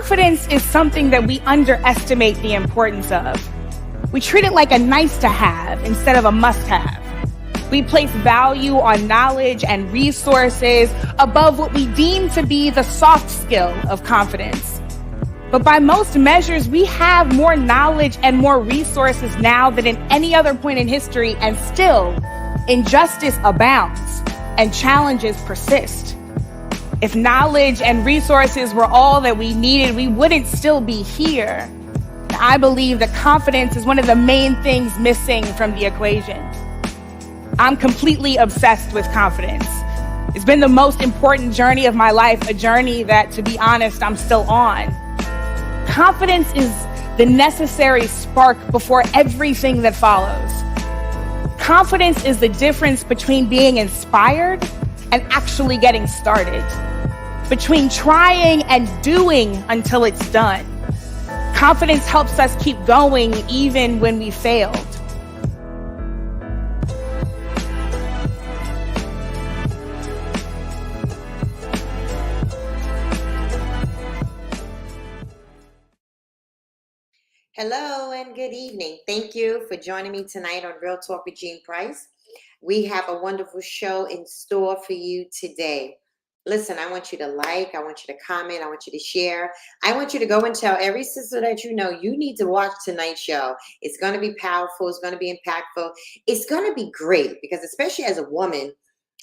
Confidence is something that we underestimate the importance of. We treat it like a nice to have instead of a must have. We place value on knowledge and resources above what we deem to be the soft skill of confidence. But by most measures, we have more knowledge and more resources now than at any other point in history, and still, injustice abounds and challenges persist. If knowledge and resources were all that we needed, we wouldn't still be here. I believe that confidence is one of the main things missing from the equation. I'm completely obsessed with confidence. It's been the most important journey of my life, a journey that, to be honest, I'm still on. Confidence is the necessary spark before everything that follows. Confidence is the difference between being inspired and actually getting started, between trying and doing until it's done. Confidence helps us keep going even when we failed. Hello and good evening. Thank you for joining me tonight on Real Talk with Jean Price. We have a wonderful show in store for you today. Listen, I want you to like, I want you to comment, I want you to share. I want you to go and tell every sister that you know you need to watch tonight's show. It's going to be powerful. It's going to be impactful. It's going to be great because especially as a woman,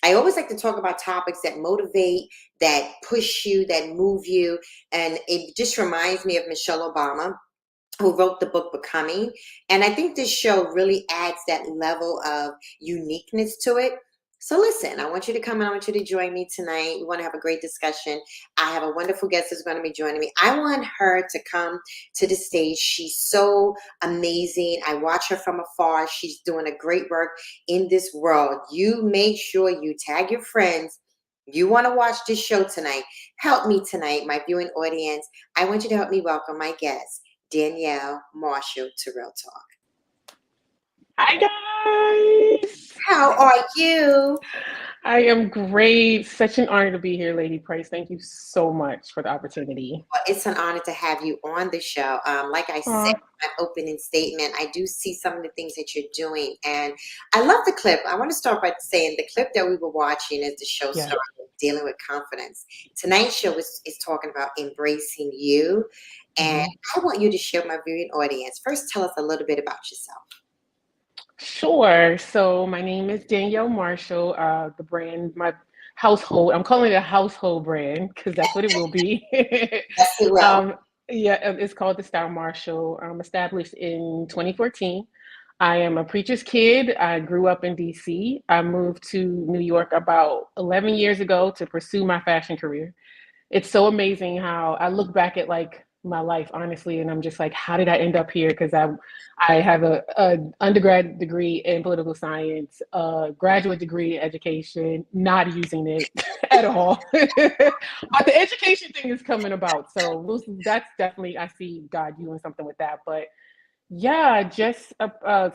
I always like to talk about topics that motivate, that push you, that move you. And it just reminds me of Michelle Obama, who wrote the book Becoming. And I think this show really adds that level of uniqueness to it. So listen, I want you to come and I want you to join me tonight. We want to have a great discussion. I have a wonderful guest who's going to be joining me. I want her to come to the stage. She's so amazing. I watch her from afar. She's doing a great work in this world. You make sure you tag your friends. You want to watch this show tonight. Help me tonight, my viewing audience. I want you to help me welcome my guest, Danielle Marshal, to Real Talk. Hi, guys. How are you? I am great. Such an honor to be here, Lady Price. Thank you so much for the opportunity. Well, it's an honor to have you on the show. Like I said in my opening statement, I do see some of the things that you're doing. And I love the clip. I want to start by saying the clip that we were watching as the show started, dealing with confidence. Tonight's show is talking about embracing you. And I want you to share with my viewing audience. First, tell us a little bit about yourself. Sure. So my name is Danielle Marshal. The brand, my household, I'm calling it a household brand because that's what it will be. Yes, it will. It's called the Style Marshal. Established in 2014. I am a preacher's kid. I grew up in DC. I moved to New York about 11 years ago to pursue my fashion career. It's so amazing how I look back at like my life, honestly, and I'm just like, how did I end up here? Because I have a undergrad degree in political science, a graduate degree in education, not using it at all. But the education thing is coming about. So that's definitely, I see God doing something with that. But yeah, just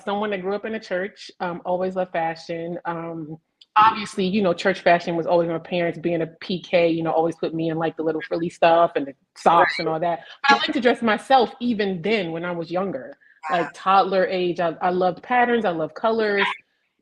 someone that grew up in a church, always loved fashion. Obviously, church fashion was always my parents being a PK, always put me in like the little frilly stuff and the socks and all that. But I like to dress myself even then when I was younger, like toddler age. I loved patterns. I loved colors,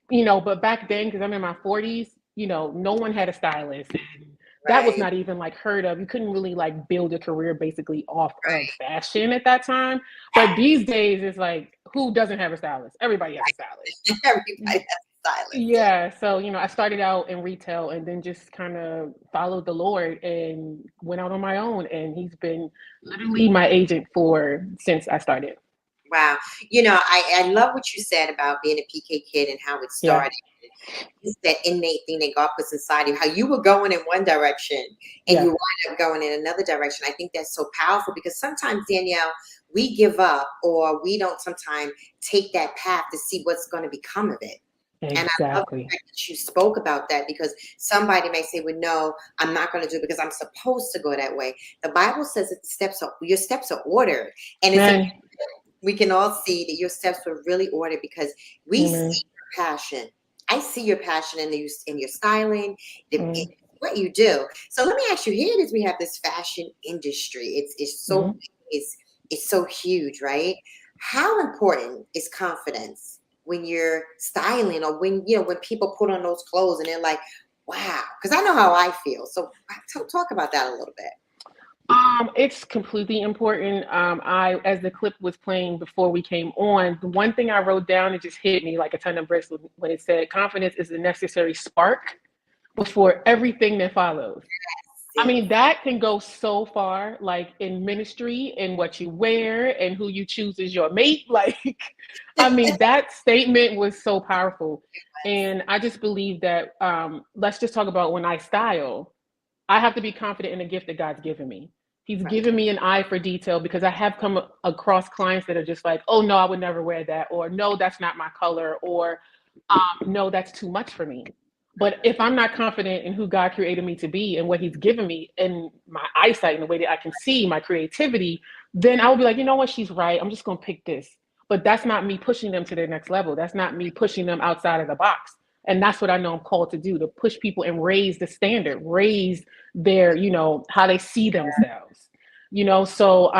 but back then, because I'm in my 40s, no one had a stylist. And that was not even like heard of. You couldn't really like build a career basically off of fashion at that time. But these days it's like, who doesn't have a stylist? Everybody has a stylist. Everybody has stylist. Yeah. So, I started out in retail and then just kind of followed the Lord and went out on my own. And he's been literally my agent since I started. Wow. I love what you said about being a PK kid and how it started. It's that innate thing that God puts inside you, how you were going in one direction and you wind up going in another direction. I think that's so powerful because sometimes, Danielle, we give up or we don't sometimes take that path to see what's going to become of it. Exactly. And I love the fact that you spoke about that because somebody may say, well, no, I'm not going to do it because I'm supposed to go that way. The Bible says that your steps are ordered. And we can all see that your steps were really ordered because we see your passion. I see your passion in your styling, the what you do. So let me ask you, here it is, we have this fashion industry. It's so Mhm. it's so huge, right? How important is confidence when you're styling, or when, you know, when people put on those clothes and they're like, wow, because I know how I feel. So talk about that a little bit. It's completely important. As the clip was playing before we came on, the one thing I wrote down, it just hit me like a ton of bricks when it said, confidence is a necessary spark before everything that follows. I Yes. mean, that can go so far, like in ministry and what you wear and who you choose as your mate. Like, I mean, that statement was so powerful. And I just believe that, let's just talk about when I style. I have to be confident in the gift that God's given me. He's Right. given me an eye for detail, because I have come across clients that are just like, oh, no, I would never wear that. Or no, that's not my color. Or no, that's too much for me. But if I'm not confident in who God created me to be and what He's given me and my eyesight and the way that I can see, my creativity, then I will be like, you know what, she's right. I'm just going to pick this. But that's not me pushing them to their next level. That's not me pushing them outside of the box. And that's what I know I'm called to do, to push people and raise the standard, raise their, how they see themselves. So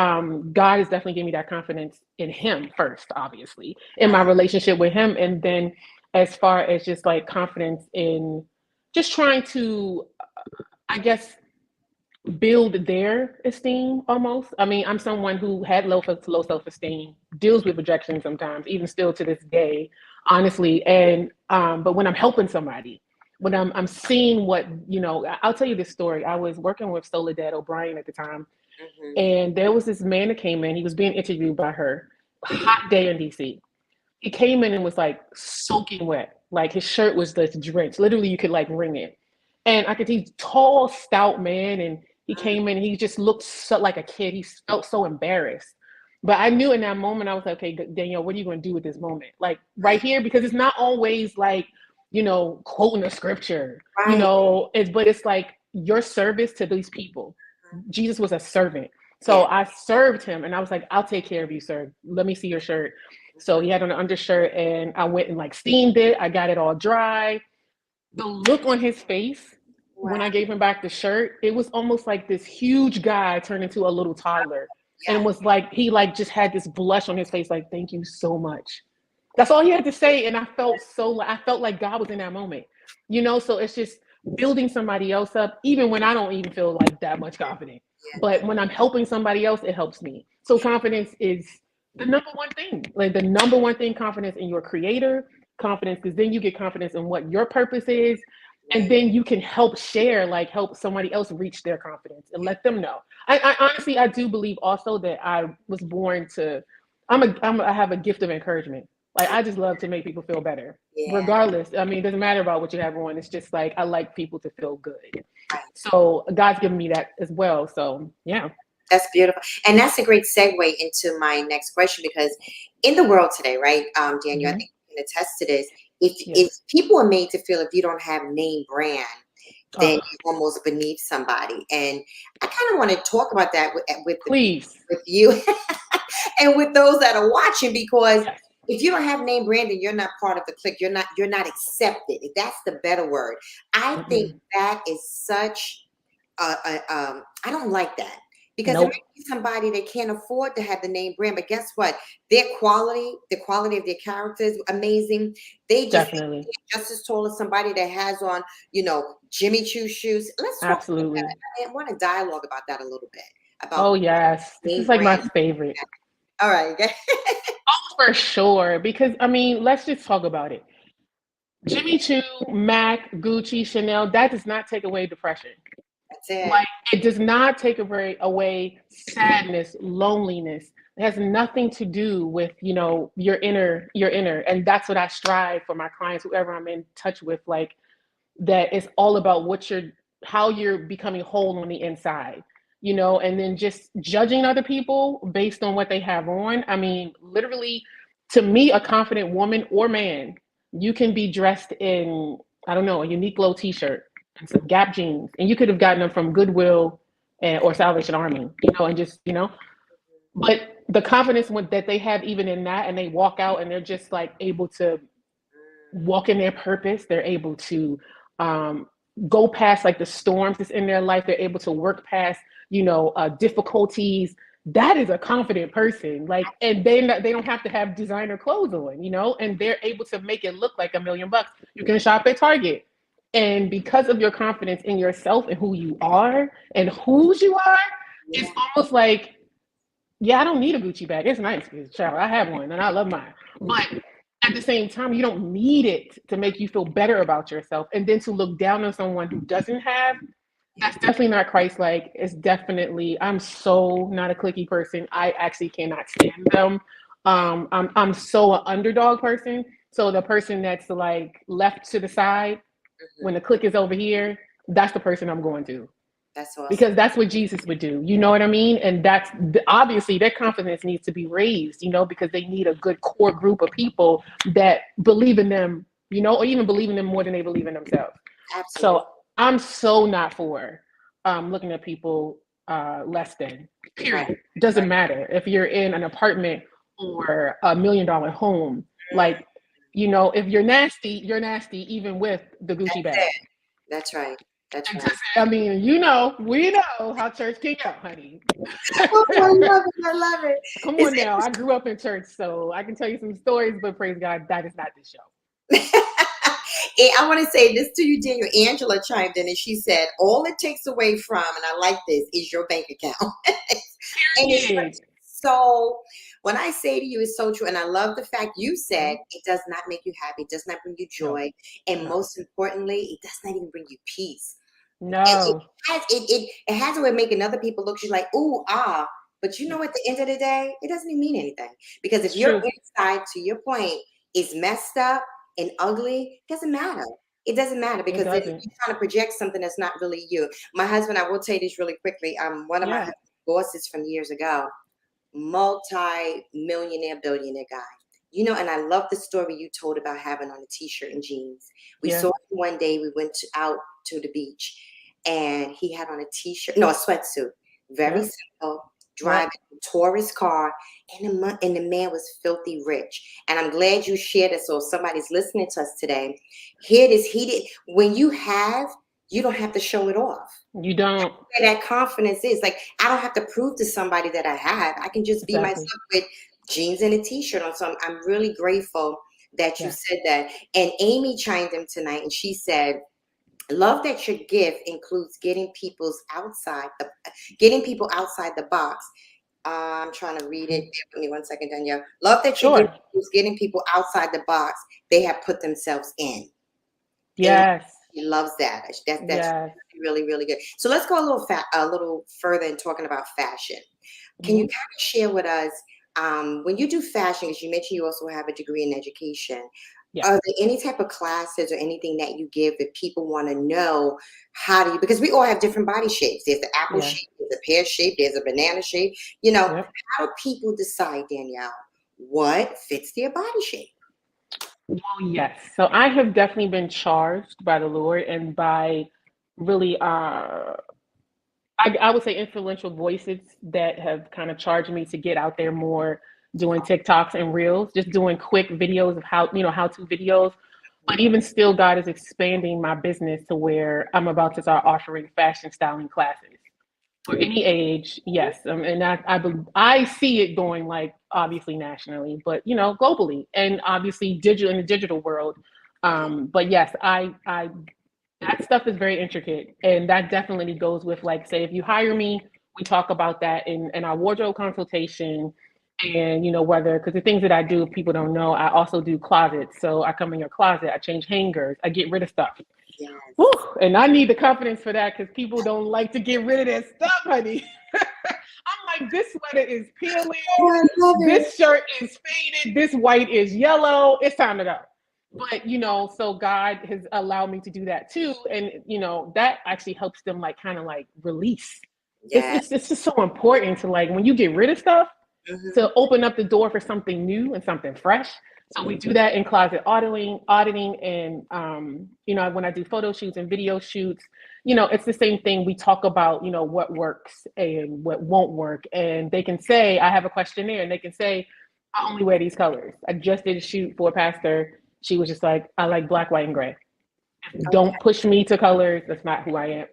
God has definitely given me that confidence in Him first, obviously, in my relationship with Him. And then as far as just like confidence in just trying to, I guess, build their esteem almost. I mean, I'm someone who had low self-esteem, deals with rejection sometimes, even still to this day, honestly. And but when I'm helping somebody, when I'm seeing what, I'll tell you this story. I was working with Soledad O'Brien at the time, Mhm. and there was this man that came in. He was being interviewed by her. Hot day in DC. He came in and was like soaking wet. Like his shirt was just drenched. Literally, you could like wring it. And I could see tall, stout man, and he came in and he just looked so like a kid. He felt so embarrassed. But I knew in that moment, I was like, okay, Danielle, what are you going to do with this moment? Like right here, because it's not always like, quoting a scripture, Right. but it's like your service to these people. Jesus was a servant. So Yeah. I served him and I was like, I'll take care of you, sir. Let me see your shirt. So he had on an undershirt and I went and like steamed it. I got it all dry. The look on his face when Wow. I gave him back the shirt, it was almost like this huge guy turned into a little toddler, and Yeah. was like, he like just had this blush on his face, like, thank you so much. That's all he had to say. And I felt like God was in that moment, so it's just building somebody else up, even when I don't even feel like that much confident. Yeah. But when I'm helping somebody else, it helps me. So confidence is the number one thing, like the number one thing, confidence in your creator, confidence, because then you get confidence in what your purpose is. And Right. then you can help somebody else reach their confidence and let them know. I honestly, I do believe also that I was born to, I have a gift of encouragement. Like I just love to make people feel better, Yeah. regardless. I mean, it doesn't matter about what you have on. It's just like I like people to feel good. Right. So God's given me that as well. So yeah. That's beautiful. And that's a great segue into my next question, because in the world today, right, Daniel, I Hmm. think you can attest to this. If Yes. people are made to feel, if you don't have name brand, then Oh, you're almost beneath somebody. And I kind of want to talk about that with the people, please. with you, and with those that are watching, because Yes. if you don't have name brand, then you're not part of the clique. You're not accepted. That's the better word. I think Mm-mm. that is such I don't like that, because it Nope. might be somebody that can't afford to have the name brand, but guess what? The quality of their character is amazing. They just Definitely. just as tall as somebody that has on, Jimmy Choo shoes. Let's talk about Absolutely. that. I want to dialogue about that a little bit, about Oh yes. This is name like my brand. favorite. All right. For sure. Because I mean, let's just talk about it. Jimmy Choo, Mac, Gucci, Chanel, that does not take away depression. That's it. Like it does not take away sadness, loneliness. It has nothing to do with, your inner. And that's what I strive for my clients, whoever I'm in touch with, like that it's all about how you're becoming whole on the inside, and then just judging other people based on what they have on. I mean, literally, to me, a confident woman or man, you can be dressed in, I don't know, a unique low t-shirt and some Gap jeans, and you could have gotten them from Goodwill or Salvation Army, and just, but the confidence that they have even in that, and they walk out and they're just like able to walk in their purpose. They're able to go past like the storms that's in their life. They're able to work past, difficulties. That is a confident person. Like, and they don't have to have designer clothes on, and they're able to make it look like $1 million. You can shop at Target. And because of your confidence in yourself and who you are and whose you are, it's almost like, yeah, I don't need a Gucci bag. It's nice, child. I have one and I love mine. But at the same time, you don't need it to make you feel better about yourself. And then to look down on someone who doesn't have, that's definitely not Christ-like. It's definitely, I'm so not a cliquey person. I actually cannot stand them. I'm so an underdog person. So the person that's like left to the side when the clique is over here, that's the person I'm going to. That's awesome. Because that's what Jesus would do. You know what I mean? And that's obviously their confidence needs to be raised, because they need a good core group of people that believe in them, or even believe in them more than they believe in themselves. Absolutely. So I'm so not for looking at people less than, period. Right. Doesn't matter if you're in an apartment or $1 million home. Like, if you're nasty, you're nasty even with the Gucci bag. That's right. That's right. I mean, we know how church can go, honey. Oh, I love it. I love it. Come on now. I grew up in church, so I can tell you some stories, but praise God, that is not this show. I want to say this to you, Daniel. Angela chimed in and she said, all it takes away from, and I like this, is your bank account. And it's like, so when I say to you, it's so true. And I love the fact you said it does not make you happy, it does not bring you joy. And most importantly, it does not even bring you peace. No. It has a way of making other people look, you're like, ooh, ah. But at the end of the day, it doesn't even mean anything. Because if your inside, to your point, is messed up and ugly, it doesn't matter. It doesn't matter because then you're trying to project something that's not really you. My husband, I will tell you this really quickly. One of my bosses from years ago, multi-millionaire, billionaire guy. And I love the story you told about having on a t-shirt and jeans. We saw him one day, we went out to the beach and he had on a sweatsuit, very simple, driving a tourist car, and the man was filthy rich. And I'm glad you shared it. So if somebody's listening to us today, hear this. When you have, you don't have to show it off. You don't. That confidence is like, I don't have to prove to somebody that I have. I can just be myself with jeans and a t-shirt on. So I'm really grateful that you said that. And Amy chimed in tonight and she said, love that your gift includes getting people outside the box. I'm trying to read it. Give me 1 second, Danielle. Love that your gift includes getting people outside the box they have put themselves in. Yes. He loves that. That's really, really good. So let's go a little further in talking about fashion. Can you kind of share with us, when you do fashion, as you mentioned, you also have a degree in education. Are there any type of classes or anything that you give that people want to know because we all have different body shapes. There's the apple shape, there's a pear shape, there's a banana shape. How do people decide, Danielle, what fits their body shape? Well, yes. So I have definitely been charged by the Lord and by really, I would say influential voices that have kind of charged me to get out there more, doing TikToks and Reels, just doing quick videos of how-to videos. But even still, God is expanding my business to where I'm about to start offering fashion styling classes for any age. Yes. And I see it going like obviously nationally, but globally, and obviously in the digital world. But yes, that stuff is very intricate, and that definitely goes with, like, say, if you hire me, we talk about that in our wardrobe consultation. And because the things that I do, if people don't know, I also do closets. So I come in your closet, I change hangers, I get rid of stuff. Yes. Woo, and I need the confidence for that because people don't like to get rid of their stuff, honey. I'm like, this sweater is peeling, this shirt is faded, this white is yellow, it's time to go. But so God has allowed me to do that too, and that actually helps them kind of release. It's just so important to, when you get rid of stuff, to open up the door for something new and something fresh. So we do that in closet auditing, and when I do photo shoots and video shoots, it's the same thing. We talk about what works and what won't work, and they can say, I have a questionnaire, and they can say, I only wear these colors. I just did a shoot for a pastor. She was just like, I like black, white, and gray. Don't push me to colors. That's not who I am.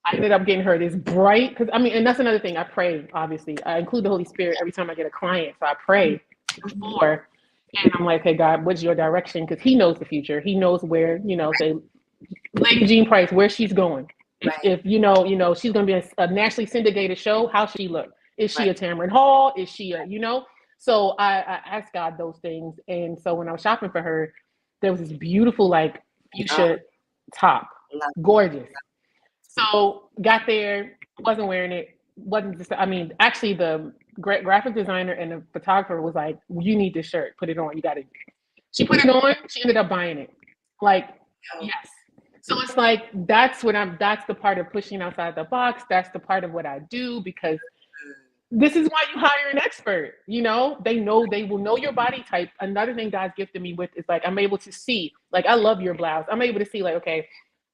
I ended up getting her this bright, because I mean, and that's another thing. I pray, obviously. I include the Holy Spirit every time I get a client. So I pray before, and I'm like, hey, God, what's your direction? Because He knows the future. He knows where, say, Lady Jean Price, where she's going. Right. If she's going to be a nationally syndicated show, how she look? Is she Right. a Tamron Hall? Is she So I asked God those things. And so when I was shopping for her, there was this beautiful, like, fuchsia top. Love it. Gorgeous. So got there, wasn't wearing it. Wasn't just, I mean, actually the graphic designer and the photographer was like, you need this shirt. Put it on. You got to. She put it on. She ended up buying it. Like, yes. So it's like, that's the part of pushing outside the box. That's the part of what I do, because this is why you hire an expert. They will know your body type. Another thing God's gifted me with is, like, I'm able to see, like, I love your blouse. I'm able to see, like, okay,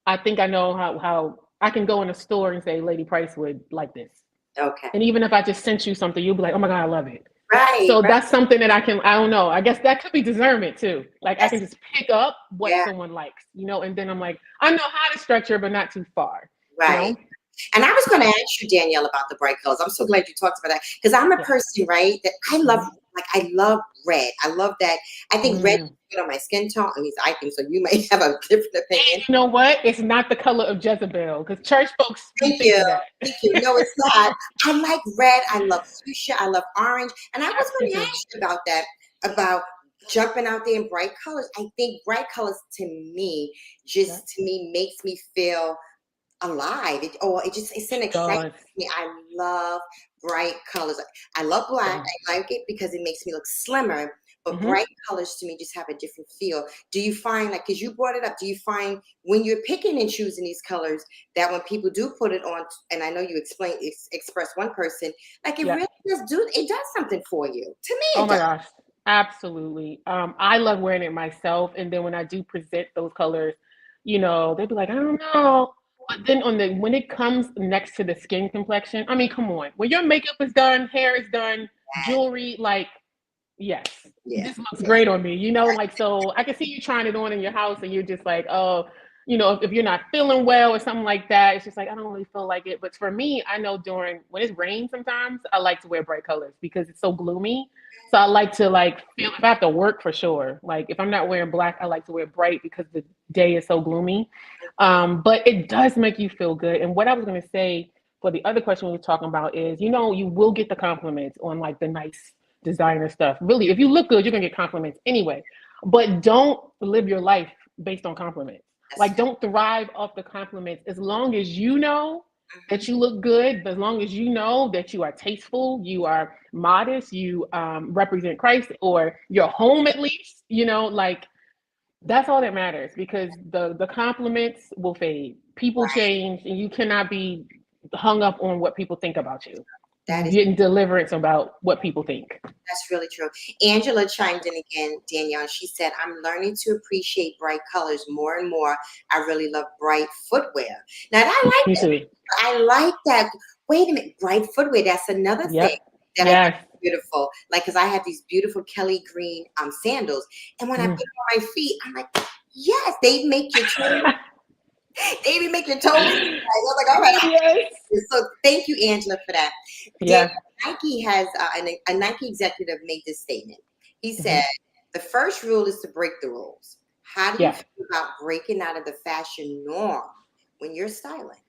I think I know how I can go in a store and say, Lady Price would like this. Okay. And even if I just sent you something, you'll be like, oh my God, I love it. Right. So right. that's something that I don't know. I guess that could be discernment too. Like, I can just pick up what someone likes, and then I'm like, I know how to structure, but not too far. Right. And I was going to ask you, Danielle, about the bright colors. I'm so glad you talked about that, because I'm a person, right, that I love red. I love that. I think red is good on my skin tone. I mean, I think so. You may have a different opinion. And you know what? It's not the color of Jezebel, because church folks Thank think you. of that. Thank you. No, it's not. I like red. I love fuchsia. I love orange. And I was going to ask you about that, about jumping out there in bright colors. I think bright colors to me makes me feel alive. It's an excitement to me. I love bright colors. I love black. I like it because it makes me look slimmer. But bright colors to me just have a different feel. Do you find, like, because you brought it up, do you find when you're picking and choosing these colors that when people do put it on, and I know you express one person, like, it really does something for you. To me, oh my gosh, absolutely. I love wearing it myself, and then when I do present those colors, they'd be like, I don't know. But then when it comes next to the skin complexion, I mean, come on. When your makeup is done, hair is done, jewelry, like, yes, this looks great on me, like, so I can see you trying it on in your house and you're just like, oh, if you're not feeling well or something like that, it's just like, I don't really feel like it. But for me, I know when it's rain, sometimes I like to wear bright colors because it's so gloomy. So I like to, like, feel, if I have to work, for sure. Like, if I'm not wearing black, I like to wear bright because the day is so gloomy. But it does make you feel good. And what I was going to say for the other question we were talking about is, you will get the compliments on, like, the nice designer stuff. Really, if you look good, you're gonna get compliments anyway. But don't live your life based on compliments. Like, don't thrive off the compliments. As long as you know that you look good, as long as you know that you are tasteful, you are modest, you represent Christ, or your home at least, like, that's all that matters, because the compliments will fade. People change, and you cannot be hung up on what people think about you. That is getting deliverance about what people think. That's really true. Angela chimed in again, Danielle. She said, I'm learning to appreciate bright colors more and more. I really love bright footwear. Now, I like that. I like that. Wait a minute, bright footwear. That's another thing that I think is beautiful. Like, because I have these beautiful Kelly green sandals. And when I put them on my feet, I'm like, yes, they make your toes. They even make your toes. I was like, all right. Yes. So thank you, Angela, for that. Yeah. Nike has a Nike executive made this statement. He said, the first rule is to break the rules. How do you feel about breaking out of the fashion norm when you're styling?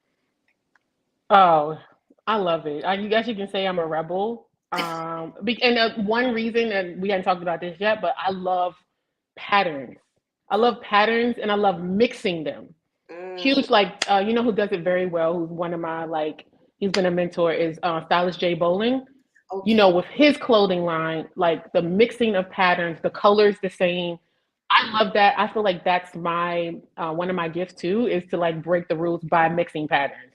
Oh, I love it. You guys, you can say I'm a rebel. And one reason, and we hadn't talked about this yet, but I love patterns. I love patterns, and I love mixing them. Huge, like, who does it very well, who's one of my, like, he's been a mentor, is stylist Jay Bowling. Okay. With his clothing line, like, the mixing of patterns, the colors the same. I love that. I feel like that's my one of my gifts too, is to, like, break the rules by mixing patterns.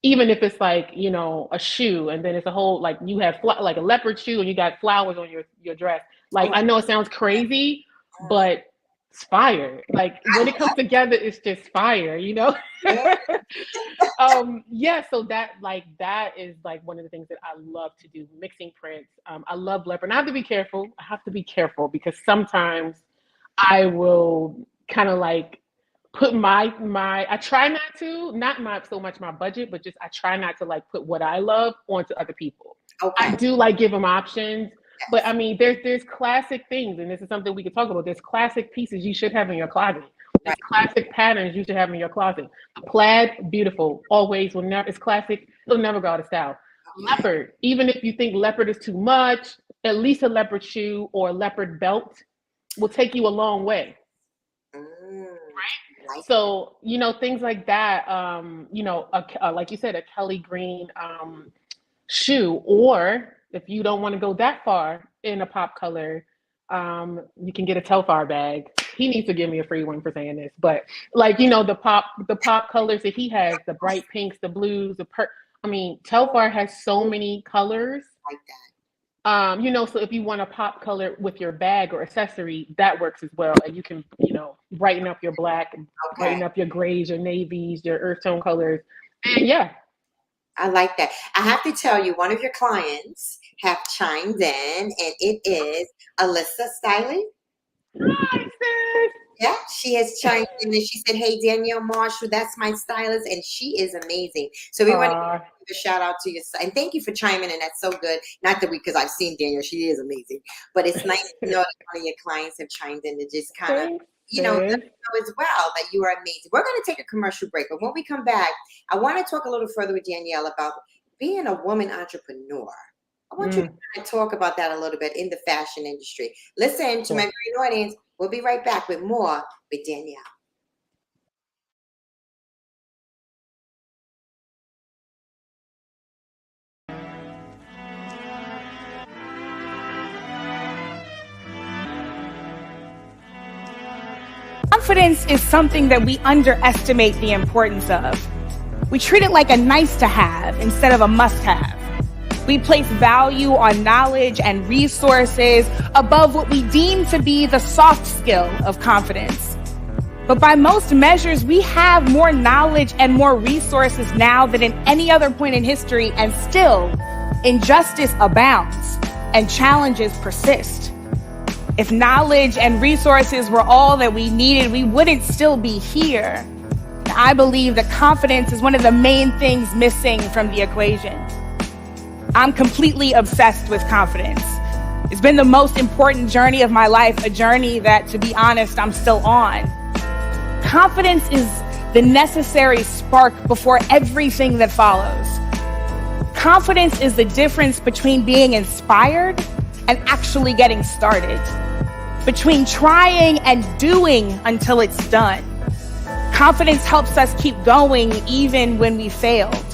Even if it's like, a shoe, and then it's a whole, like, you have like a leopard shoe and you got flowers on your dress. Like, I know it sounds crazy, but it's fire. Like, when it comes together, it's just fire, so that is, like, one of the things that I love to do, mixing prints. I love leopard. And I have to be careful because sometimes I will kind of, like, put I try not to, not my so much my budget, but just I try not to like put what I love onto other people. Okay. I do like give them options, but Yes. I mean, there's classic things, and this is something we could talk about. There's classic pieces you should have in your closet. There's Right. classic patterns you should have in your closet. Plaid, beautiful, always will never. It's classic. It'll never go out of style. Okay. Leopard, even if you think leopard is too much, at least a leopard shoe or a leopard belt will take you a long way. Mm, like So, things like that, like you said, a Kelly Green shoe, or if you don't want to go that far in a pop color, you can get a Telfar bag. He needs to give me a free one for saying this, but like, the pop colors that he has, the bright pinks, the blues, Telfar has so many colors. like that. So if you want a pop color with your bag or accessory, that works as well. And you can, brighten up your black, Okay. brighten up your grays, your navies, your earth tone colors. And yeah. I like that. I have to tell you, one of your clients have chimed in, and it is Alyssa Stiley. Hi, sis. Yeah, she has chimed in and she said, "Hey, Danielle Marshall, that's my stylist, and she is amazing." So we want to give a shout out to you, and thank you for chiming in. That's so good. Not that because I've seen Danielle, she is amazing, but it's nice to know that one of your clients have chimed in to just kind of, let us know as well that you are amazing. We're going to take a commercial break, but when we come back, I want to talk a little further with Danielle about being a woman entrepreneur. I want you to kind of talk about that a little bit in the fashion industry. Listen to my viewing audience. We'll be right back with more with Danielle. Confidence is something that we underestimate the importance of. We treat it like a nice to have instead of a must have. We place value on knowledge and resources above what we deem to be the soft skill of confidence. But by most measures, we have more knowledge and more resources now than at any other point in history, and still, injustice abounds and challenges persist. If knowledge and resources were all that we needed, we wouldn't still be here. I believe that confidence is one of the main things missing from the equation. I'm completely obsessed with confidence. It's been the most important journey of my life, a journey that, to be honest, I'm still on. Confidence is the necessary spark before everything that follows. Confidence is the difference between being inspired and actually getting started, between trying and doing until it's done. Confidence helps us keep going even when we failed.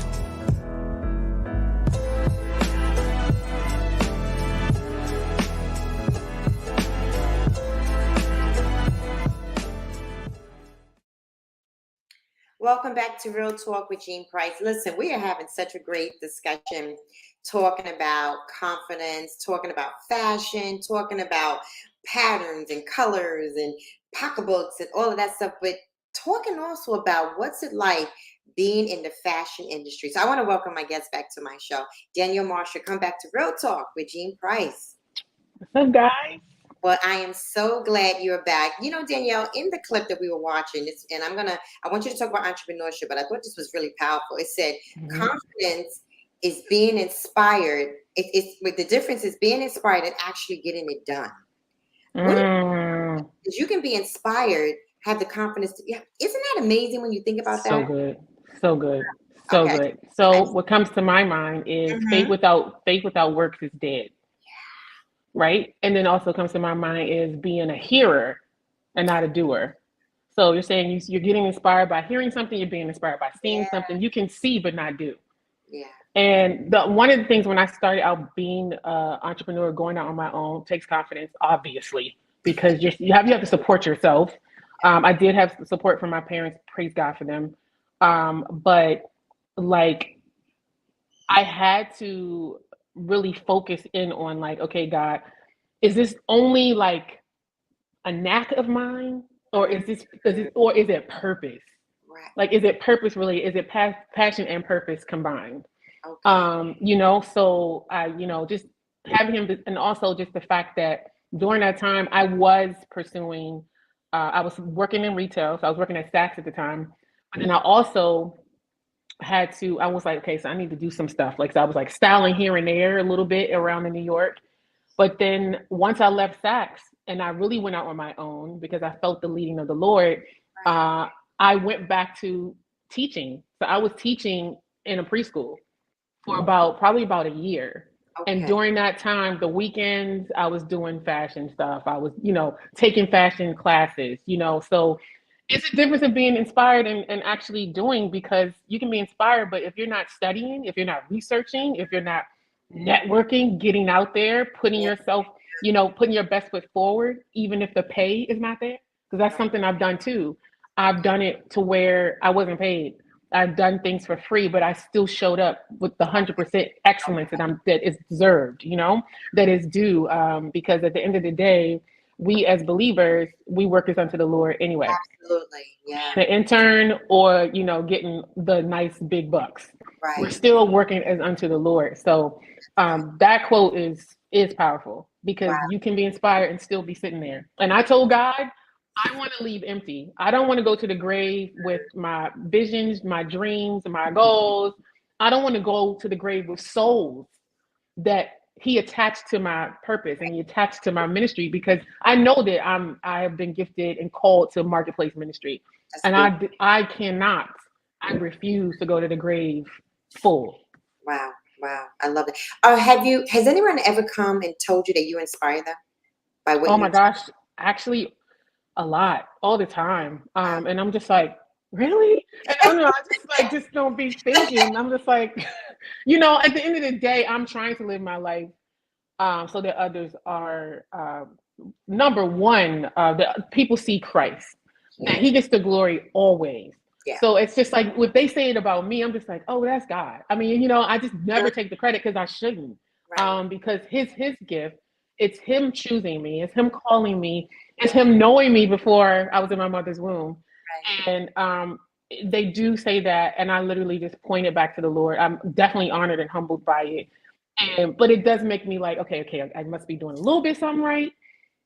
Welcome back to Real Talk with Jean Price. Listen, we are having such a great discussion talking about confidence, talking about fashion, talking about patterns and colors and pocketbooks and all of that stuff, but talking also about what's it like being in the fashion industry. So I want to welcome my guest back to my show. Danielle Marshal, come back to Real Talk with Jean Price. What's up, guys? Well, I am so glad you're back. Danielle, in the clip that we were watching, I want you to talk about entrepreneurship, but I thought this was really powerful. It said, confidence is being inspired. The difference is being inspired and actually getting it done. Because you can be inspired, have the confidence. Isn't that amazing when you think about that? So good. So good. So good. So what comes to my mind is faith without works is dead. Right? And then also comes to my mind is being a hearer and not a doer. So you're saying you're getting inspired by hearing something, you're being inspired by seeing something. You can see but not do. Yeah. And one of the things when I started out being an entrepreneur, going out on my own, takes confidence, obviously, because you have to support yourself. I did have support from my parents, praise God for them. But like I had to really focus in on like, okay, God, is this only like a knack of mine, or is it purpose? Right. Like, is it purpose really? Is it passion and purpose combined? Okay. So I, just having him, and also just the fact that during that time I was pursuing I was working in retail, so I was working at Saks at the time. But then I also I was like, okay, so I need to do some stuff. Like, so I was like styling here and there a little bit around in New York. But then once I left Saks and I really went out on my own because I felt the leading of the Lord, I went back to teaching. So I was teaching in a preschool for probably about a year. And during that time, the weekends, I was doing fashion stuff. I was, taking fashion classes, so it's a difference of being inspired and actually doing, because you can be inspired, but if you're not studying, if you're not researching, if you're not networking, getting out there, putting yourself, putting your best foot forward, even if the pay is not there, because that's something I've done too. I've done it to where I wasn't paid. I've done things for free, but I still showed up with the 100% excellence that is deserved, that is due. Because at the end of the day, we as believers, we work as unto the Lord anyway. Absolutely, yeah. The intern or, getting the nice big bucks. Right. We're still working as unto the Lord. So that quote is powerful, because you can be inspired and still be sitting there. And I told God, I want to leave empty. I don't want to go to the grave with my visions, my dreams, my goals. I don't want to go to the grave with souls that he attached to my purpose and he attached to my ministry, because I know that I have been gifted and called to marketplace ministry. And I refuse to go to the grave full. Wow. I love it. Has anyone ever come and told you that you inspire them by what? Oh my gosh, actually a lot, all the time. And I'm just like, really? And I don't know, I just don't be thinking. I'm just like, at the end of the day, I'm trying to live my life so that others are, number one, that people see Christ. And he gets the glory always. Yeah. So it's just like, if they say it about me, I'm just like, oh, that's God. I mean, I just never take the credit, because I shouldn't. Right. Because his gift, it's him choosing me, it's him calling me, it's him knowing me before I was in my mother's womb. Right. And they do say that, and I literally just point it back to the Lord. I'm definitely honored and humbled by it. But it does make me like, okay, I must be doing a little bit something right,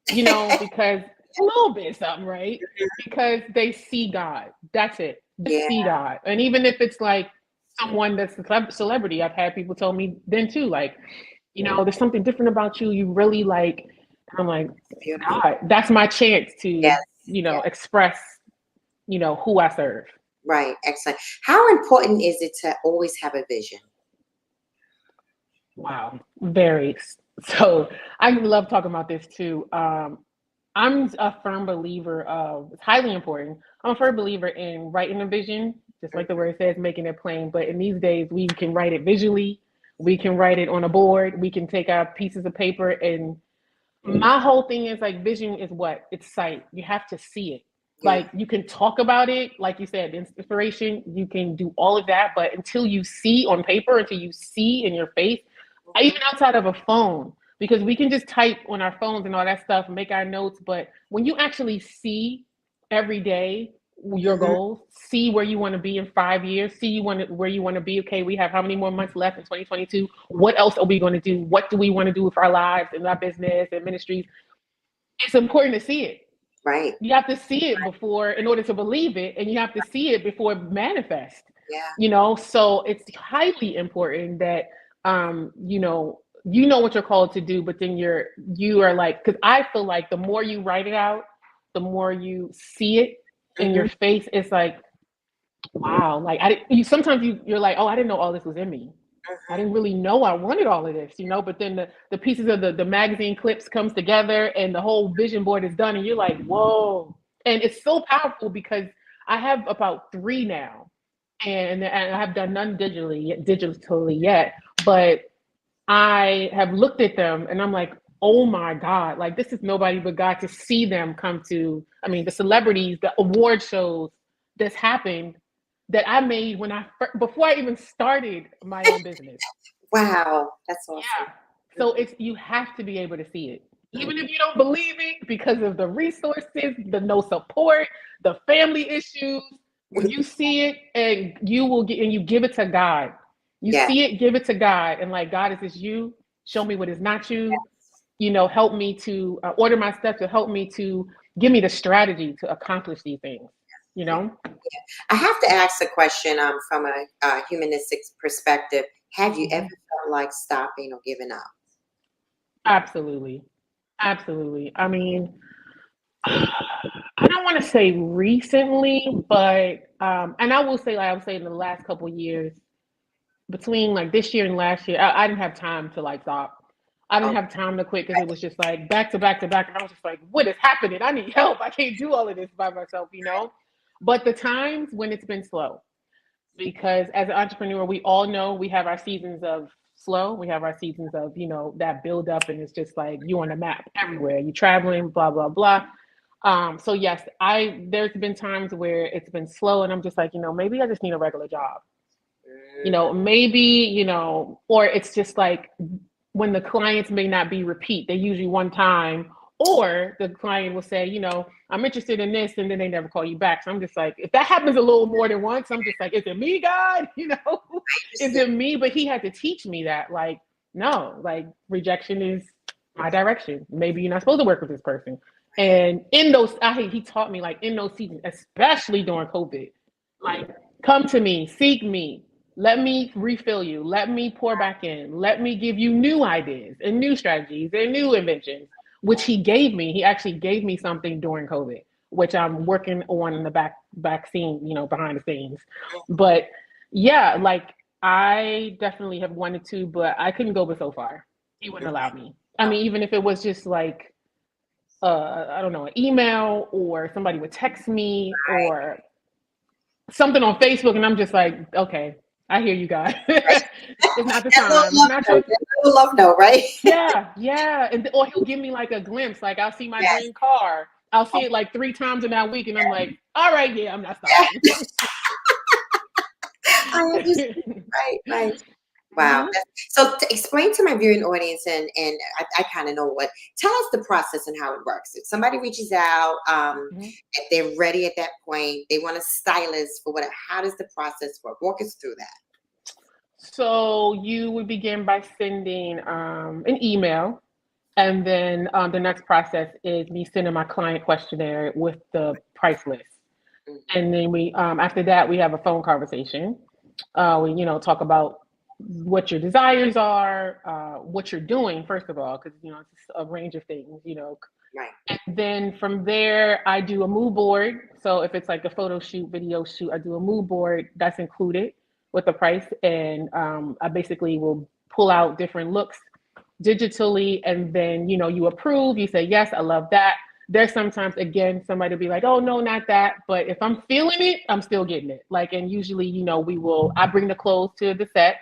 because a little bit something right, because they see God. That's it. They see God. And even if it's like someone that's a celebrity, I've had people tell me then too, like, there's something different about you. You really like, I'm like, God, that's my chance to, express, who I serve. Right. Excellent. How important is it to always have a vision? Wow. Very. So I love talking about this too. I'm a firm believer of, it's highly important. I'm a firm believer in writing a vision, just like the word says, making it plain. But in these days, we can write it visually. We can write it on a board. We can take out pieces of paper. And my whole thing is like, vision is what? It's sight. You have to see it. Like, you can talk about it, like you said, inspiration, you can do all of that. But until you see on paper, until you see in your face, even outside of a phone, because we can just type on our phones and all that stuff and make our notes. But when you actually see every day your goals, see where you want to be in 5 years, see where you want to be. Okay, we have how many more months left in 2022? What else are we going to do? What do we want to do with our lives and our business and ministries? It's important to see it. Right. You have to see it before, in order to believe it, and you have to see it before it manifests. Yeah. So it's highly important that you know what you're called to do, but then you are like, because I feel like the more you write it out, the more you see it in your face. It's like, wow, like sometimes you're like, oh, I didn't know all this was in me. I didn't really know I wanted all of this, but then the pieces of the magazine clips comes together and the whole vision board is done, and you're like, whoa. And it's so powerful, because I have about 3 now, and I have done none digitally yet, but I have looked at them and I'm like, oh my God, like, this is nobody but God to see them come to, the celebrities, the award shows that's happened that I made before I even started my own business. Wow, that's awesome. Yeah. So you have to be able to see it, even if you don't believe it, because of the resources, the no support, the family issues. When you see it, and you give it to God. You see it, give it to God, and like, God, is this you? Show me what is not you. Help me to order my steps, to help me to, give me the strategy to accomplish these things, you know? I have to ask a question from a humanistic perspective. Have you ever felt like stopping or giving up? Absolutely. Absolutely. I mean, I don't want to say recently, but and I will say, like I would say in the last couple of years, between like this year and last year, I didn't have time to like stop. I didn't Oh, have time to quit because it was just like back to back to back. And I was just like, what is happening? I need help. I can't do all of this by myself, you know? But the times when it's been slow, because as an entrepreneur, we all know we have our seasons of slow. We have our seasons of, you know, that build up and it's just like you on the map everywhere. You're traveling, blah, blah, blah. So yes, there's been times where it's been slow and I'm just like, you know, maybe I just need a regular job. You know, maybe, you know, or it's just like when the clients may not be repeat, they usually one time, or the client will say, you know, I'm interested in this, and then they never call you back. So I'm just like, if that happens a little more than once, I'm just like, is it me, God? You know, is it me? But he had to teach me that, like, no, like rejection is my direction. Maybe you're not supposed to work with this person. And in those, he taught me like in those seasons, especially during COVID, like come to me, seek me, let me refill you. Let me pour back in. Let me give you new ideas and new strategies and new inventions, which he gave me. He actually gave me something during COVID, which I'm working on in the back scene, you know, behind the scenes. But yeah, like I definitely have wanted to, but I couldn't go but so far. He wouldn't allow me. I mean, even if it was just like I don't know, an email or somebody would text me or something on Facebook, and I'm just like, okay, I hear you guys. It's not the that little time. It's love not note, your. that little love note, right? Yeah, yeah, and or he'll give me like a glimpse. Like I'll see my Yes. dream car. I'll see it like 3 times in that week, and I'm like, all right, yeah, I'm not stopping. I understand. Right, right. Wow. Mhm. So to explain to my viewing audience, and I kind of know what, tell us the process and how it works. If somebody reaches out, Mhm. if they're ready at that point, they want a stylist for whatever, how does the process work? Walk us through that. So you would begin by sending an email, and then the next process is me sending my client questionnaire with the price list. Mhm. And then we after that we have a phone conversation. We, you know, talk about what your desires are, what you're doing first of all, because you know it's a range of things, you know. Right. And then from there I do a mood board. So if it's like a photo shoot, video shoot, I do a mood board that's included with the price, and I basically will pull out different looks digitally, and then you know you approve, you say yes, I love that. There's sometimes again somebody will be like, oh no, not that, but if I'm feeling it, I'm still getting it, like. And usually, you know, I bring the clothes to the set,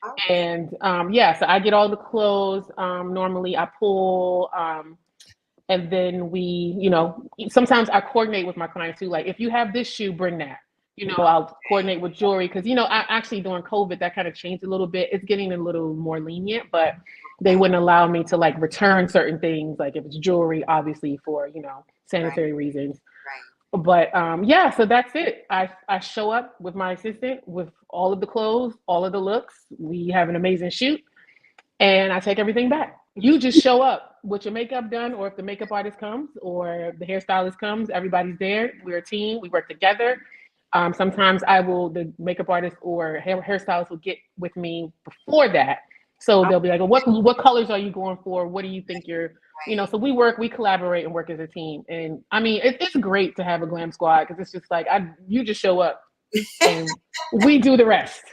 Okay. and yeah, so I get all the clothes. Normally I pull, and then we, you know, sometimes I coordinate with my clients too, like if you have this shoe, bring that. You know, I'll coordinate with jewelry because, you know, I actually during COVID that kind of changed a little bit. It's getting a little more lenient, but they Okay. wouldn't allow me to like return certain things, like if it's jewelry, obviously for, you know, Right. sanitary reasons. Right. But yeah, so that's it. I show up with my assistant with all of the clothes, all of the looks. We have an amazing shoot, and I take everything back. You just show up with your makeup done, or if the makeup artist comes or the hairstylist comes, everybody's there. We're a team. We work together. Sometimes the makeup artist or hairstylist will get with me before that. So they'll be like, what colors are you going for? What do you think you're, you know, Right. so we collaborate and work as a team. And I mean, it's great to have a glam squad because it's just like, you just show up and we do the rest.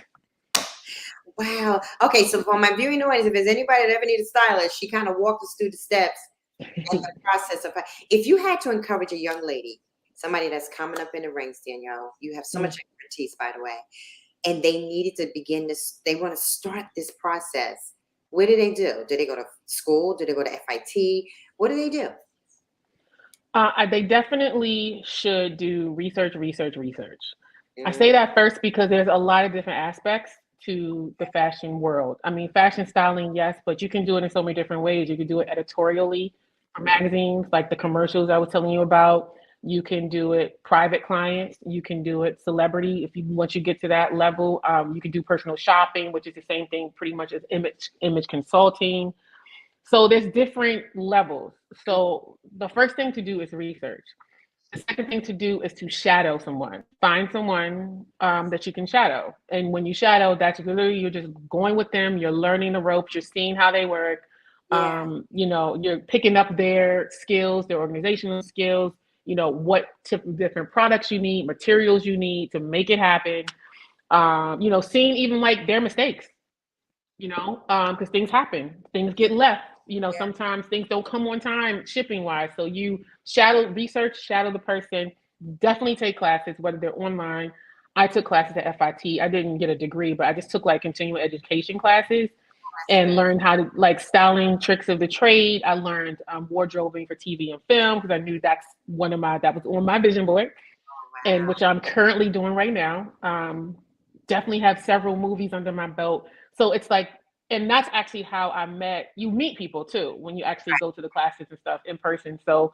Wow. Okay. So for my viewing audience, if there's anybody that ever needs a stylist, she kind of walked us through the steps and the process of, if you had to encourage a young lady, somebody that's coming up in the ranks, Danielle, you have so much expertise, by the way, and they needed to begin this, they want to start this process. What do they do? Do they go to school? Do they go to FIT? What do they do? They definitely should do research, research, research. I Mm, say that first because there's a lot of different aspects to the fashion world. I mean, fashion styling, yes, but you can do it in so many different ways. You can do it editorially for magazines, like the commercials I was telling you about. You can do it private clients. You can do it celebrity. If you once you get to that level, you can do personal shopping, which is the same thing pretty much as image consulting. So there's different levels. So the first thing to do is research. The second thing to do is to shadow someone. Find someone that you can shadow. And when you shadow, that's literally you're just going with them. You're learning the ropes. You're seeing how they work. Yeah. You're picking up their skills, their organizational skills. What different products you need, materials you need to make it happen. Seeing even like their mistakes. Because things happen, things get left. Yeah. Sometimes things don't come on time shipping wise. So you shadow the person, definitely take classes, whether they're online. I took classes at FIT. I didn't get a degree, but I just took like continuing education classes That's and good. learned how to like styling tricks of the trade. I learned wardrobing for TV and film because I knew that was on my vision board, and Wow. which I'm currently doing right now. Definitely have several movies under my belt. So it's like, and that's actually how you meet people too, when you actually go to the classes and stuff in person. So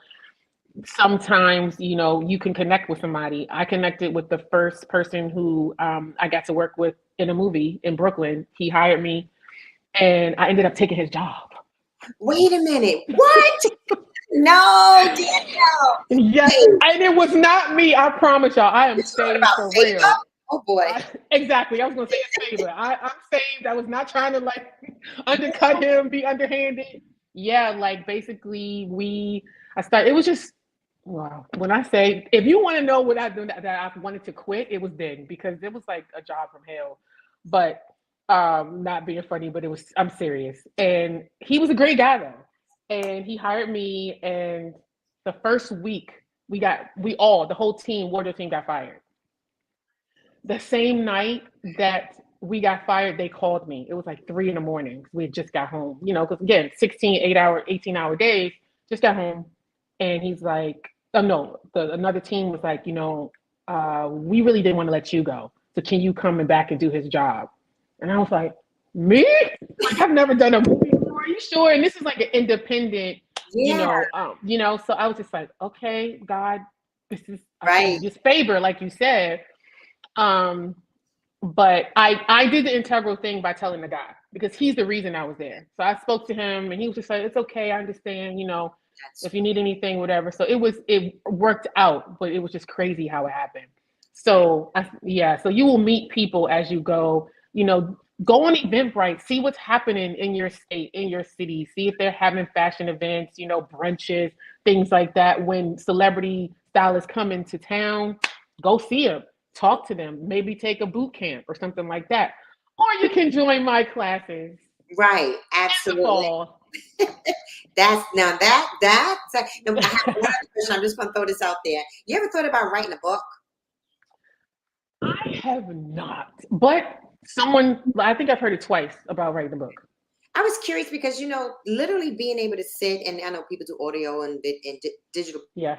sometimes, you can connect with somebody. I connected with the first person who I got to work with in a movie in Brooklyn. He hired me and I ended up taking his job. Wait a minute. What? No, Danielle. Yes, Hey, and it was not me. I promise y'all, I am you talking saved about for favor? real. Oh boy. Exactly. I was going to say it's favor. I'm saved. I was not trying to like undercut him, be underhanded. Yeah, like basically it was just, wow. When I say, if you want to know what I do that I wanted to quit, it was then because it was like a job from hell. But not being funny, but I'm serious. And he was a great guy though. And he hired me, and the first week the whole team, wardrobe team got fired. The same night that we got fired, they called me. It was like 3 a.m. We had just got home, because again, 16, 8-hour, 18-hour days, just got home. And he's like, oh no, another team was like, we really didn't want to let you go. So can you come back and do his job? And I was like, me? Like, I've never done a movie before. Are you sure? And this is like an independent, Yeah. so I was just like, okay, God, this is Right. this favor, like you said. But I did the integral thing by telling the guy because he's the reason I was there. So I spoke to him and he was just like, it's okay, I understand, That's if you need anything, whatever. So it worked out, but it was just crazy how it happened. right. So so you will meet people as you go, go on Eventbrite, see what's happening in your state, in your city, see if they're having fashion events, brunches, things like that. When celebrity stylists come into town, go see them. Talk to them, maybe take a boot camp or something like that. Or you can join my classes Right. in the Absolutely. fall. That's now that no, I have one other question. I'm just gonna throw this out there. You ever thought about writing a book? I have not, but I think I've heard it twice about writing a book. I was curious because literally being able to sit, and I know people do audio and digital, Yeah,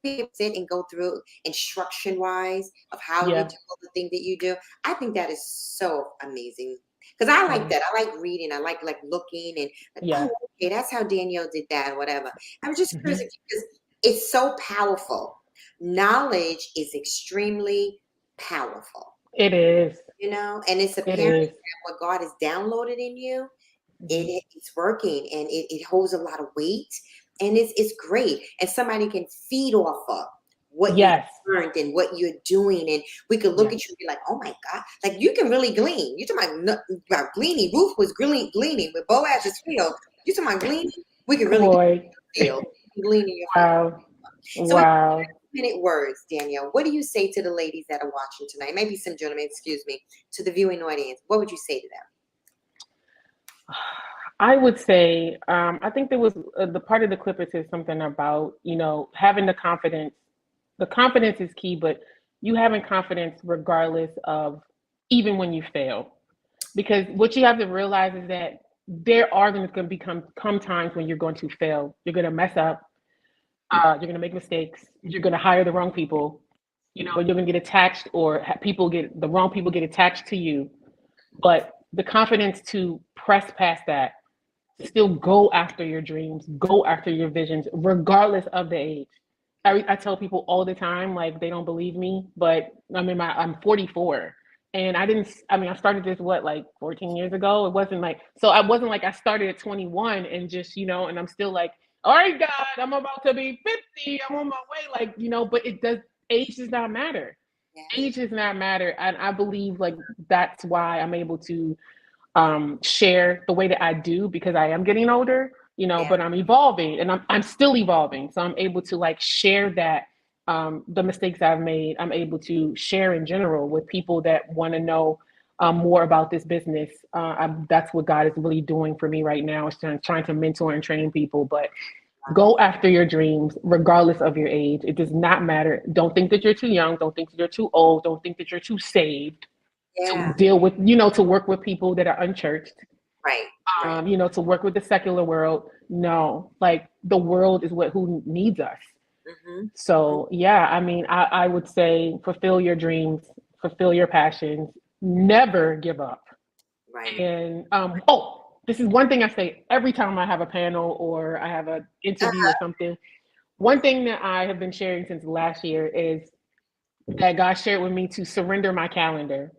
sit and go through instruction wise of how you yeah, do all the thing that you do. I think that is so amazing because I like yeah, that. I like reading. I like looking and like, yeah. oh, okay, that's how Danielle did that or whatever. I was just curious Hmm. because it's so powerful. Knowledge is extremely powerful, It is. and it's It apparent is. that what God has downloaded in you, Mhm. it's working and it holds a lot of weight and it's great. And somebody can feed off of what you Yes. learned and what you're doing. And we could look Yes. at you and be like, oh my God, like you can really glean. You're talking about gleaning. Ruth was gleaning with Boaz's field. You're talking about gleaning. We can really Boy. feel glean in your field. Wow. So in Wow. minute words, Danielle, what do you say to the ladies that are watching tonight? Maybe some gentlemen, excuse me, to the viewing audience. What would you say to them? I would say, I think there was the part of the clip. It says something about, having the confidence. The confidence is key, but you having confidence regardless of even when you fail. Because what you have to realize is that there are going to come times when you're going to fail. You're going to mess up. You're going to make mistakes. You're going to hire the wrong people. You're going to get attached, or the wrong people get attached to you. But the confidence to press past that, still go after your dreams, go after your visions, regardless of the age. I tell people all the time, like they don't believe me, but I'm 44, And I started this, like 14 years ago. It wasn't like, I started at 21 and just, and I'm still like, all right, God, I'm about to be 50. I'm on my way. But age does not matter. Yeah. Age does not matter. And I believe like that's why I'm able to share the way that I do, because I am getting older, but I'm evolving and I'm still evolving. So I'm able to like share that, the mistakes I've made, I'm able to share in general with people that want to know more about this business. That's what God is really doing for me right now, is trying to mentor and train people. But go after your dreams, regardless of your age. It does not matter. Don't think that you're too young. Don't think that you're too old. Don't think that you're too saved to deal with, to work with people that are unchurched. Right. To work with the secular world. No, like the world is who needs us. Mm-hmm. So yeah, I would say fulfill your dreams, fulfill your passions, never give up. Right. And this is one thing I say every time I have a panel or I have an interview or something. One thing that I have been sharing since last year is that God shared with me to surrender my calendar.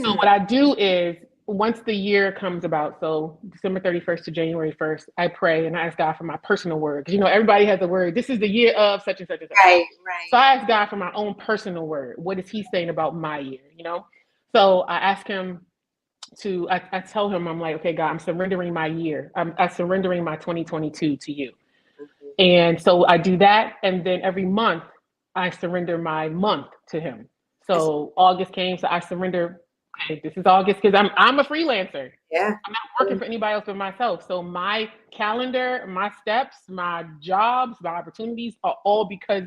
So what I do is, once the year comes about, so December 31st to January 1st, I pray and I ask God for my personal word. Because, everybody has a word. This is the year of such and such and such. Right. So I ask God for my own personal word. What is he saying about my year, So I ask him I tell him, I'm like, okay, God, I'm surrendering my year. I'm surrendering my 2022 to you. Mm-hmm. And so I do that. And then every month I surrender my month to him. So August came, so I surrender. Okay, this is August, because I'm a freelancer. Yeah. I'm not working for anybody else but myself. So my calendar, my steps, my jobs, my opportunities are all because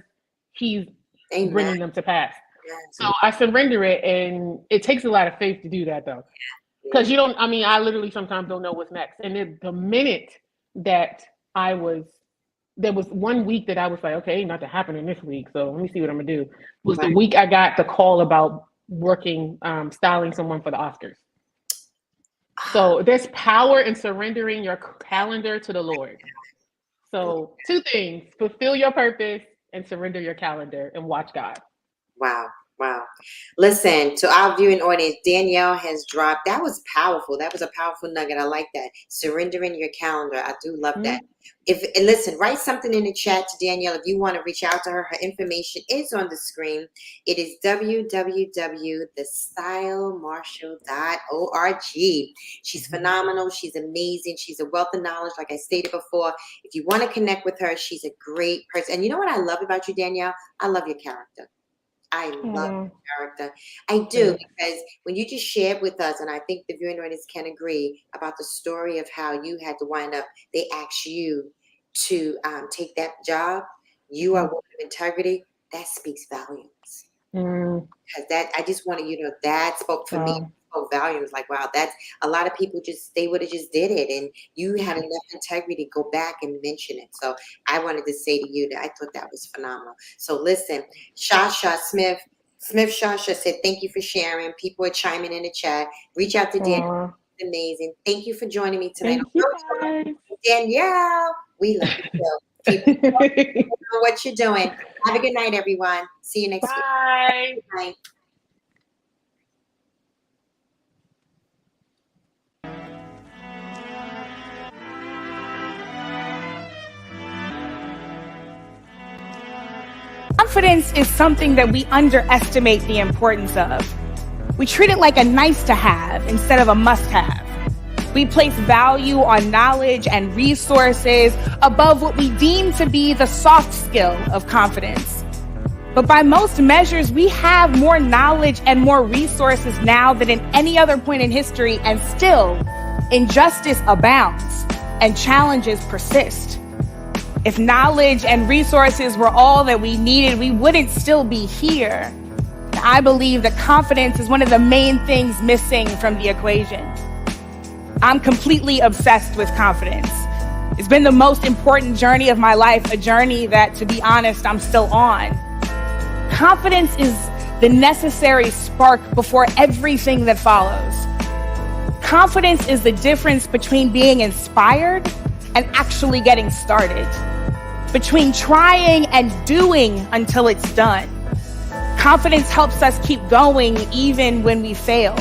he's bringing them to pass. Yeah. So I surrender it, and it takes a lot of faith to do that, though. Because I literally sometimes don't know what's next. And the minute that there was 1 week that I was like, okay, ain't nothing happening this week, so let me see what I'm gonna do. Was the week I got the call about working, styling someone for the Oscars. So there's power in surrendering your calendar to the Lord. So 2 things: fulfill your purpose and surrender your calendar, and watch God. Wow. Listen, to our viewing audience, Danielle has dropped. That was powerful. That was a powerful nugget. I like that. Surrendering your calendar. I do love that. And listen, write something in the chat to Danielle if you want to reach out to her. Her information is on the screen. It is www.thestylemarshal.org. She's phenomenal. She's amazing. She's a wealth of knowledge. Like I stated before, if you want to connect with her, she's a great person. And you know what I love about you, Danielle? I love your character. I love your character. I do, because when you just shared with us, and I think the viewing audience can agree about the story of how you had to wind up, they asked you to take that job. You are a woman of integrity. That speaks volumes. Because I just wanted you to know that spoke for me. Spoke volumes. Like, wow, that's a lot of people they would have just did it, and you had enough integrity to go back and mention it. So I wanted to say to you that I thought that was phenomenal. So listen, Shasha Smith Shasha said, thank you for sharing. People are chiming in the chat. Reach out to Danielle. It's amazing. Thank you for joining me tonight. Danielle, we love you. Keep doing what you're doing. Have a good night, everyone. See you next week. Bye. Good night. Confidence is something that we underestimate the importance of. We treat it like a nice to have instead of a must have. We place value on knowledge and resources above what we deem to be the soft skill of confidence. But by most measures, we have more knowledge and more resources now than at any other point in history, and still, injustice abounds and challenges persist. If knowledge and resources were all that we needed, we wouldn't still be here. I believe that confidence is one of the main things missing from the equation. I'm completely obsessed with confidence. It's been the most important journey of my life, a journey that, to be honest, I'm still on. Confidence is the necessary spark before everything that follows. Confidence is the difference between being inspired and actually getting started, between trying and doing until it's done. Confidence helps us keep going even when we fail.